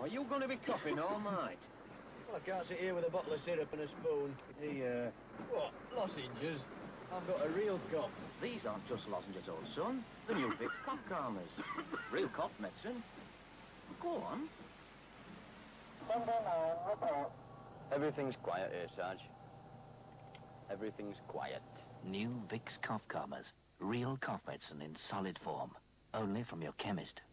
Are you going to be coughing all night? Well, I can't sit here with a bottle of syrup and a spoon. The, What? Lozenges? I've got a real cough. These aren't just lozenges, old son. The new Vicks cough calmers. Real cough medicine. Go on. Everything's quiet here, Sarge. Everything's quiet. New Vicks cough calmers. Real cough medicine in solid form. Only from your chemist.